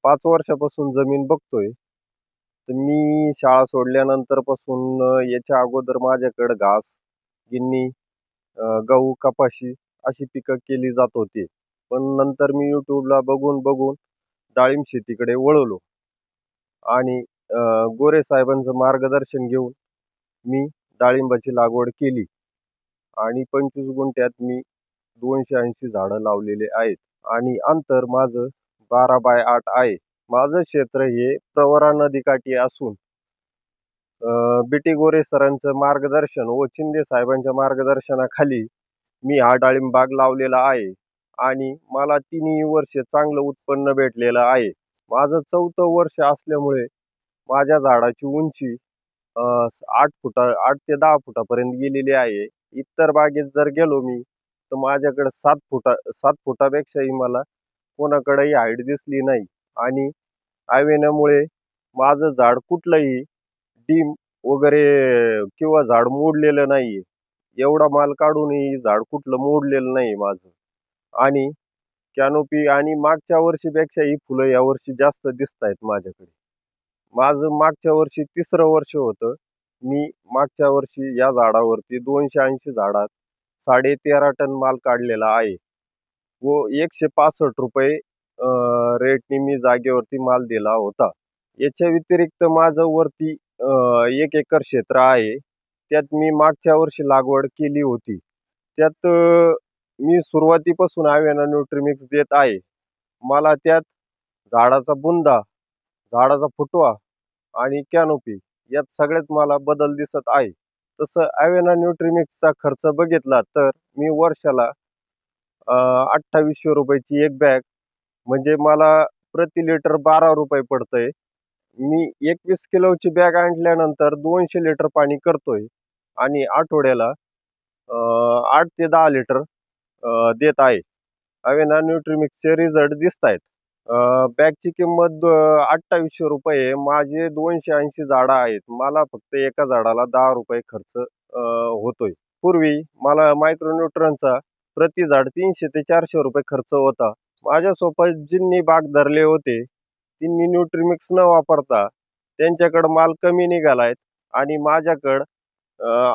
5 वर्षापासून जमीन बघतोय. तर मी शाळा सोडल्यानंतरपासून याच्या अगोदर माझ्याकडे घास, गिन्नी, गहू, कपाशी अशी पिकं केली जात होती. पण नंतर मी YouTubeला बघून डाळिंब शेतीकडे वळलो आणि गोरे साहेबांचं मार्गदर्शन घेऊन मी डाळिंबाची लागवड केली आणि 25 गुंठ्यात मी 280 झाडं लावलेले आहेत आणि अंतर माझं 12 बाय 8 आहे. माझं क्षेत्र हे प्रवरा नदीकाठी असून बी.टी. गोरे सरांचं मार्गदर्शन व शिंदे साहेबांच्या मार्गदर्शनाखाली मी हा डाळिंब बाग लावलेला आहे आणि मला तिन्ही वर्ष चांगलं उत्पन्न भेटलेलं आहे. माझं 4थं वर्ष असल्यामुळे माझ्या झाडाची उंची 8 ते 10 फुटापर्यंत गेलेली आहे. इतर बागेत जर गेलो मी तर माझ्याकडे 7 फुटापेक्षाही मला कोणाकडेही हाईट दिसली नाही आणि आवेनामुळे माझं झाड कुठलंही डीम वगैरे किंवा झाड मोडलेलं नाहीये. एवढा माल काढूनही झाड कुठलं मोडलेलं नाही माझं आणि कॅनोपी आणि मागच्या वर्षीपेक्षा ही फुलं यावर्षी जास्त दिसतायत माझ्याकडे. माझं मागच्या वर्षी 3रं वर्ष होतं. मी मागच्या वर्षी या झाडावरती 280 झाडात 13.5 टन माल काढलेला आहे व ₹165 रेटने मी जागेवरती माल दिला होता. याच्या व्यतिरिक्त माझं वरती 1 एकर क्षेत्र आहे. त्यात मी मागच्या वर्षी लागवड केली होती. त्यात मी सुरुवातीपासून आवेना न्यूट्रीमिक्स देत आहे. मला त्यात झाडाचा बुंदा, झाडाचा फुटवा आणि कॅनोपी यात सगळ्यात मला बदल दिसत आहे. तसं आवेना न्यूट्रीमिक्सचा खर्च बघितला तर मी वर्षाला ₹2800 एक बॅग म्हणजे मला प्रति लिटर ₹12 पडतंय. मी 21 किलोची बॅग आणल्यानंतर 200 लिटर पाणी करतोय आणि आठवड्याला 8 ते 10 लिटर देत आहे. अवेना न्यूट्रीमिक्सचे रिझल्ट दिसतायत. बॅगची किंमत ₹2800 आहे. माझे 280 झाडं आहेत. मला फक्त एका झाडाला ₹10 खर्च होतोय. पूर्वी मला मायक्रोन्यूट्रनचा प्रति झाड ₹300 ते ₹400 खर्च होता. माझ्यासोबत ज्यांनी बाग धरले होते त्यांनी न्यूट्रीमिक्स न वापरता त्यांच्याकडे माल कमी निघालाय आणि माझ्याकडं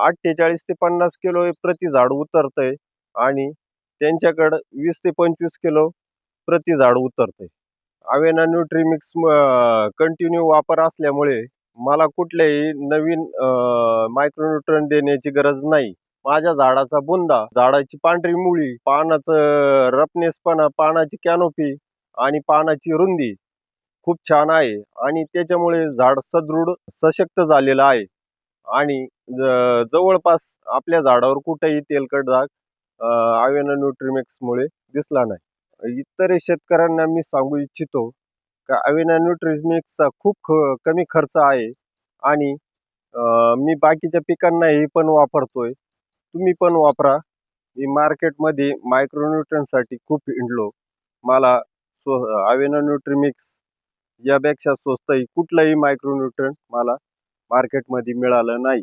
48 ते 50 किलो प्रति झाड उतरतंय आणि त्यांच्याकडं 20 ते 25 किलो प्रति झाड उतरतंय. अवेना न्यूट्रीमिक्स कंटिन्यू वापर असल्यामुळे मला कुठल्याही नवीन मायक्रोन्यूट्रन देण्याची गरज नाही. माझ्या झाडाचा बुंदा, झाडाची पांढरी मुळी, पानाचं रफनेसपणा, पानाची कॅनोपी आणि पानाची रुंदी खूप छान आहे आणि त्याच्यामुळे झाड सदृढ, सशक्त झालेलं आहे आणि जवळपास आपल्या झाडावर कुठेही तेलकट डाग अवेना न्यूट्रीमिक्समुळे दिसला नाही. इतर शेतकऱ्यांना मी सांगू इच्छितो का अवेना न्यूट्रीमिक्सचा खूप कमी खर्च आहे आणि मी बाकीच्या पिकांनाही पण वापरतोय. तुम्ही पण वापरा. मी मार्केटमध्ये मायक्रोन्यूट्रनसाठी खूप हिंडलो. मला अवेना न्यूट्रीमिक्स यापेक्षा स्वस्तही कुठलंही मायक्रोन्यूट्रन मला मार्केटमध्ये मिळालं नाही.